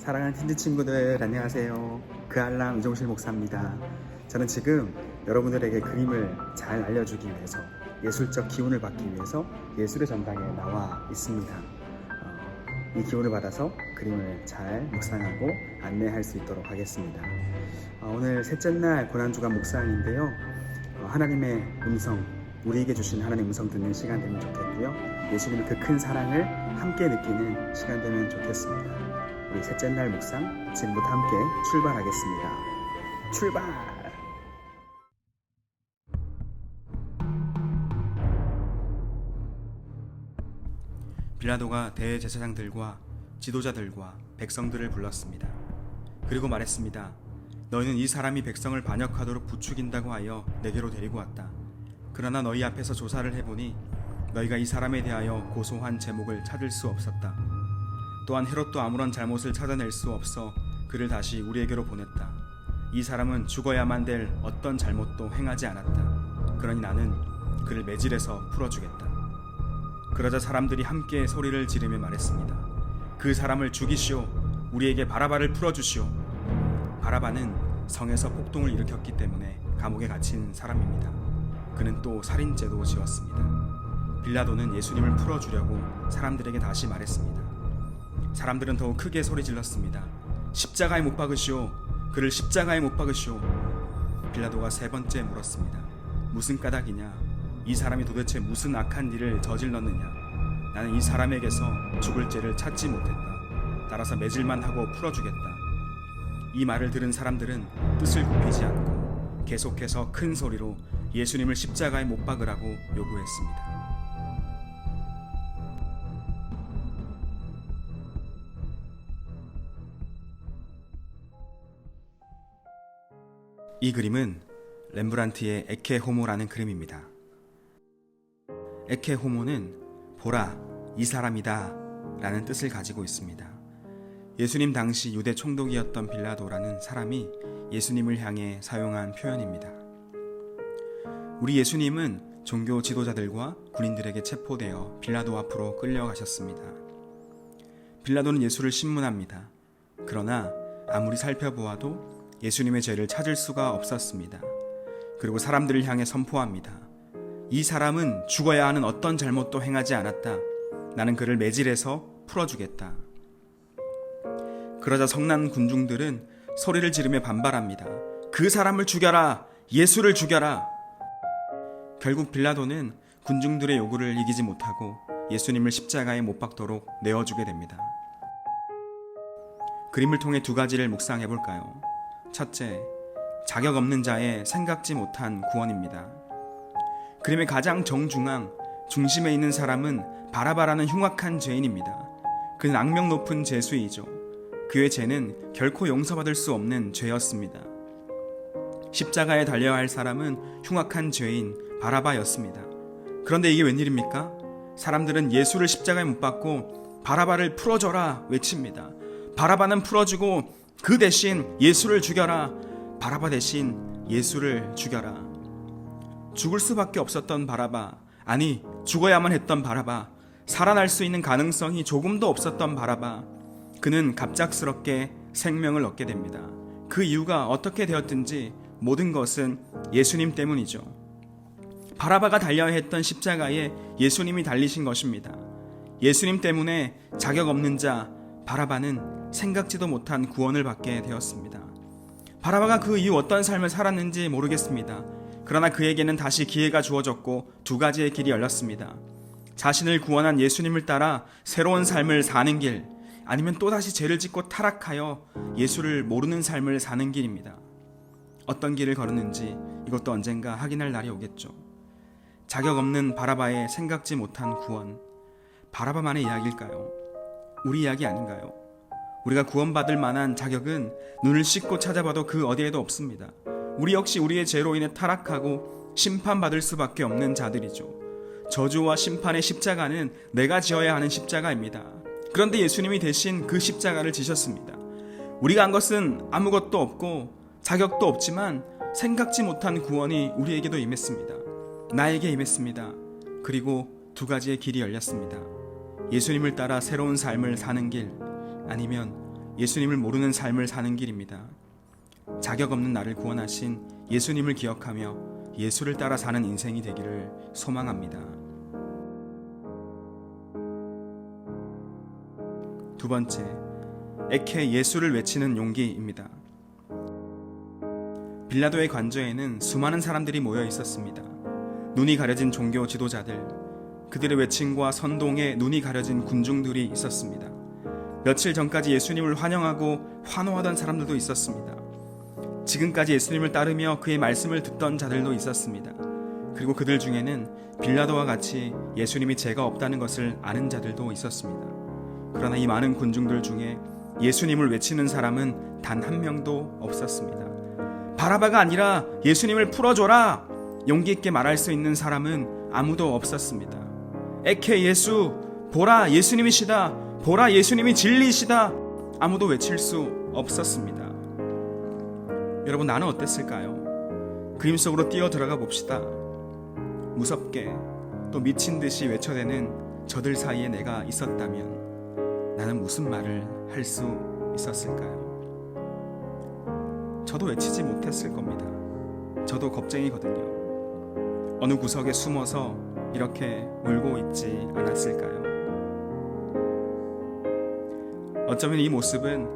사랑하는 틴즈 친구들 안녕하세요. 그알람 이종실 목사입니다. 저는 지금 여러분들에게 그림을 잘 알려주기 위해서 예술적 기운을 받기 위해서 예술의 전당에 나와 있습니다. 이 기운을 받아서 그림을 잘 묵상하고 안내할 수 있도록 하겠습니다. 오늘 셋째 날 고난주간 묵상인데요. 하나님의 음성, 우리에게 주신 하나님의 음성 듣는 시간 되면 좋겠고요. 예수님의 그 큰 사랑을 함께 느끼는 시간 되면 좋겠습니다. 우리 셋째 날 묵상 지금부터 함께 출발하겠습니다. 출발! 빌라도가 대제사장들과 지도자들과 백성들을 불렀습니다. 그리고 말했습니다. 너희는 이 사람이 백성을 반역하도록 부추긴다고 하여 내게로 데리고 왔다. 그러나 너희 앞에서 조사를 해보니 너희가 이 사람에 대하여 고소한 제목을 찾을 수 없었다. 또한 헤롯도 아무런 잘못을 찾아낼 수 없어 그를 다시 우리에게로 보냈다. 이 사람은 죽어야만 될 어떤 잘못도 행하지 않았다. 그러니 나는 그를 매질해서 풀어주겠다. 그러자 사람들이 함께 소리를 지르며 말했습니다. 그 사람을 죽이시오. 우리에게 바라바를 풀어주시오. 바라바는 성에서 폭동을 일으켰기 때문에 감옥에 갇힌 사람입니다. 그는 또 살인죄도 지었습니다. 빌라도는 예수님을 풀어주려고 사람들에게 다시 말했습니다. 사람들은 더욱 크게 소리 질렀습니다. 십자가에 못 박으시오. 그를 십자가에 못 박으시오. 빌라도가 세 번째 물었습니다. 무슨 까닭이냐? 이 사람이 도대체 무슨 악한 일을 저질렀느냐? 나는 이 사람에게서 죽을 죄를 찾지 못했다. 따라서 매질만 하고 풀어주겠다. 이 말을 들은 사람들은 뜻을 굽히지 않고 계속해서 큰 소리로 예수님을 십자가에 못 박으라고 요구했습니다. 이 그림은 렘브란트의 에케 호모라는 그림입니다. 에케 호모는 보라, 이 사람이다 라는 뜻을 가지고 있습니다. 예수님 당시 유대 총독이었던 빌라도라는 사람이 예수님을 향해 사용한 표현입니다. 우리 예수님은 종교 지도자들과 군인들에게 체포되어 빌라도 앞으로 끌려가셨습니다. 빌라도는 예수를 신문합니다. 그러나 아무리 살펴보아도 예수님의 죄를 찾을 수가 없었습니다. 그리고 사람들을 향해 선포합니다. 이 사람은 죽어야 하는 어떤 잘못도 행하지 않았다. 나는 그를 매질해서 풀어주겠다. 그러자 성난 군중들은 소리를 지르며 반발합니다. 그 사람을 죽여라! 예수를 죽여라! 결국 빌라도는 군중들의 요구를 이기지 못하고 예수님을 십자가에 못 박도록 내어주게 됩니다. 그림을 통해 두 가지를 묵상해 볼까요? 첫째, 자격 없는 자의 생각지 못한 구원입니다. 그림의 가장 정중앙, 중심에 있는 사람은 바라바라는 흉악한 죄인입니다. 그는 악명 높은 죄수이죠. 그의 죄는 결코 용서받을 수 없는 죄였습니다. 십자가에 달려야 할 사람은 흉악한 죄인 바라바였습니다. 그런데 이게 웬일입니까? 사람들은 예수를 십자가에 못 박고 바라바를 풀어줘라 외칩니다. 바라바는 풀어주고 그 대신 예수를 죽여라. 바라바 대신 예수를 죽여라. 죽을 수밖에 없었던 바라바, 아니 죽어야만 했던 바라바, 살아날 수 있는 가능성이 조금도 없었던 바라바, 그는 갑작스럽게 생명을 얻게 됩니다. 그 이유가 어떻게 되었든지 모든 것은 예수님 때문이죠. 바라바가 달려야 했던 십자가에 예수님이 달리신 것입니다. 예수님 때문에 자격 없는 자 바라바는 생각지도 못한 구원을 받게 되었습니다. 바라바가 그 이후 어떤 삶을 살았는지 모르겠습니다. 그러나 그에게는 다시 기회가 주어졌고 두 가지의 길이 열렸습니다. 자신을 구원한 예수님을 따라 새로운 삶을 사는 길, 아니면 또다시 죄를 짓고 타락하여 예수를 모르는 삶을 사는 길입니다. 어떤 길을 걸었는지 이것도 언젠가 확인할 날이 오겠죠. 자격 없는 바라바의 생각지 못한 구원, 바라바만의 이야기일까요? 우리 이야기 아닌가요? 우리가 구원받을 만한 자격은 눈을 씻고 찾아봐도 그 어디에도 없습니다. 우리 역시 우리의 죄로 인해 타락하고 심판받을 수밖에 없는 자들이죠. 저주와 심판의 십자가는 내가 지어야 하는 십자가입니다. 그런데 예수님이 대신 그 십자가를 지셨습니다. 우리가 한 것은 아무것도 없고 자격도 없지만 생각지 못한 구원이 우리에게도 임했습니다. 나에게 임했습니다. 그리고 두 가지의 길이 열렸습니다. 예수님을 따라 새로운 삶을 사는 길, 아니면 예수님을 모르는 삶을 사는 길입니다. 자격 없는 나를 구원하신 예수님을 기억하며 예수를 따라 사는 인생이 되기를 소망합니다. 두 번째, 에케 예수를 외치는 용기입니다. 빌라도의 관저에는 수많은 사람들이 모여 있었습니다. 눈이 가려진 종교 지도자들, 그들의 외침과 선동에 눈이 가려진 군중들이 있었습니다. 며칠 전까지 예수님을 환영하고 환호하던 사람들도 있었습니다. 지금까지 예수님을 따르며 그의 말씀을 듣던 자들도 있었습니다. 그리고 그들 중에는 빌라도와 같이 예수님이 죄가 없다는 것을 아는 자들도 있었습니다. 그러나 이 많은 군중들 중에 예수님을 외치는 사람은 단 한 명도 없었습니다. 바라바가 아니라 예수님을 풀어줘라! 용기 있게 말할 수 있는 사람은 아무도 없었습니다. 에케 예수, 보라 예수님이시다, 보라 예수님이 진리이시다, 아무도 외칠 수 없었습니다. 여러분, 나는 어땠을까요? 그림 속으로 뛰어 들어가 봅시다. 무섭게 또 미친 듯이 외쳐대는 저들 사이에 내가 있었다면 나는 무슨 말을 할 수 있었을까요? 저도 외치지 못했을 겁니다. 저도 겁쟁이거든요. 어느 구석에 숨어서 이렇게 울고 있지 않았을까요? 어쩌면 이 모습은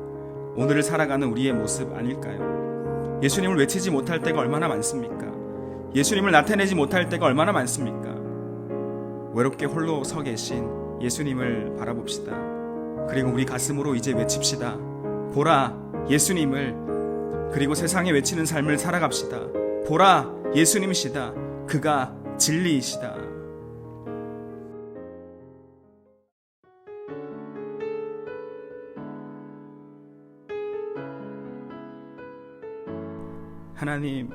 오늘을 살아가는 우리의 모습 아닐까요? 예수님을 외치지 못할 때가 얼마나 많습니까? 예수님을 나타내지 못할 때가 얼마나 많습니까? 외롭게 홀로 서 계신 예수님을 바라봅시다. 그리고 우리 가슴으로 이제 외칩시다. 보라 예수님을. 그리고 세상에 외치는 삶을 살아갑시다. 보라 예수님이시다. 그가 진리이시다. 하나님,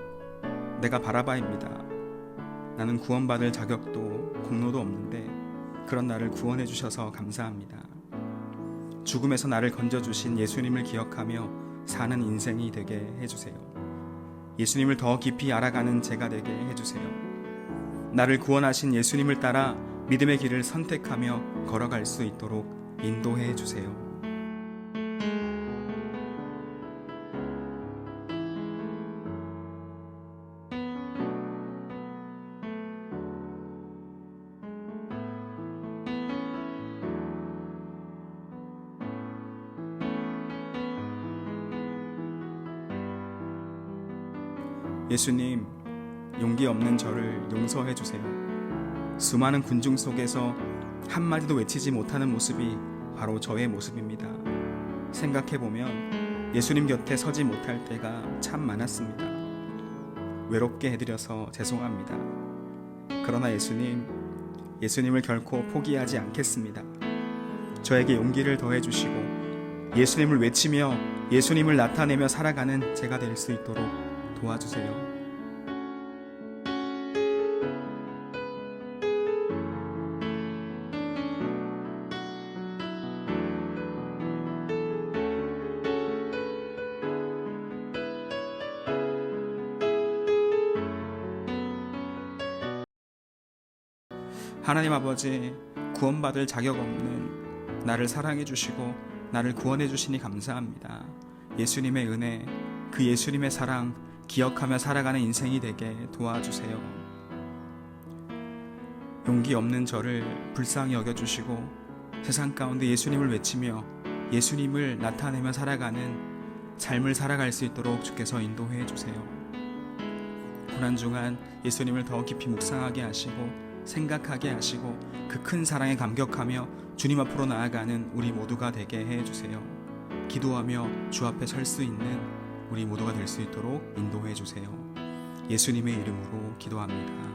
내가 바라바입니다. 나는 구원받을 자격도 공로도 없는데 그런 나를 구원해 주셔서 감사합니다. 죽음에서 나를 건져주신 예수님을 기억하며 사는 인생이 되게 해주세요. 예수님을 더 깊이 알아가는 제가 되게 해주세요. 나를 구원하신 예수님을 따라 믿음의 길을 선택하며 걸어갈 수 있도록 인도해 주세요. 예수님, 용기 없는 저를 용서해 주세요. 수많은 군중 속에서 한마디도 외치지 못하는 모습이 바로 저의 모습입니다. 생각해보면 예수님 곁에 서지 못할 때가 참 많았습니다. 외롭게 해드려서 죄송합니다. 그러나 예수님을 결코 포기하지 않겠습니다. 저에게 용기를 더해 주시고 예수님을 외치며 예수님을 나타내며 살아가는 제가 될 수 있도록 도와주세요. 하나님 아버지, 구원받을 자격 없는 나를 사랑해 주시고 나를 구원해 주시니 감사합니다. 예수님의 은혜, 그 예수님의 사랑 기억하며 살아가는 인생이 되게 도와주세요. 용기 없는 저를 불쌍히 여겨주시고 세상 가운데 예수님을 외치며 예수님을 나타내며 살아가는 삶을 살아갈 수 있도록 주께서 인도해 주세요. 고난중한 예수님을 더 깊이 묵상하게 하시고 생각하게 하시고 그 큰 사랑에 감격하며 주님 앞으로 나아가는 우리 모두가 되게 해주세요. 기도하며 주 앞에 설 수 있는 우리 모두가 될 수 있도록 인도해 주세요. 예수님의 이름으로 기도합니다.